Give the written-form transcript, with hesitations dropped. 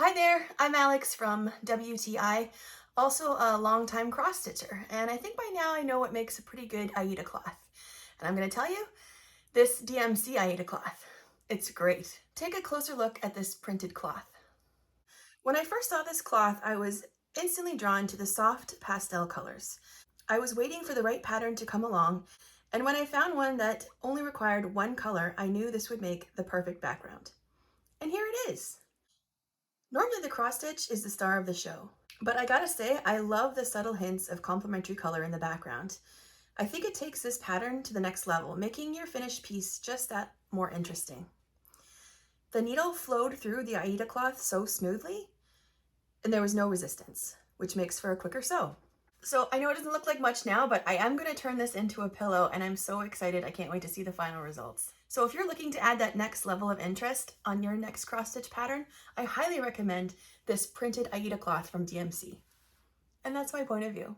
Hi there, I'm Alex from WTI, also a longtime cross stitcher, and I think by now I know what makes a pretty good Aida cloth. And I'm going to tell you, this DMC Aida cloth. It's great. Take a closer look at this printed cloth. When I first saw this cloth, I was instantly drawn to the soft pastel colors. I was waiting for the right pattern to come along, and when I found one that only required one color, I knew this would make the perfect background. And here it is. Normally the cross stitch is the star of the show, but I gotta say, I love the subtle hints of complementary color in the background. I think it takes this pattern to the next level, making your finished piece just that more interesting. The needle flowed through the Aida cloth so smoothly, and there was no resistance, which makes for a quicker sew. So I know it doesn't look like much now, but I am going to turn this into a pillow, and I'm so excited. I can't wait to see the final results. So if you're looking to add that next level of interest on your next cross stitch pattern, I highly recommend this printed Aida cloth from DMC. And that's my point of view.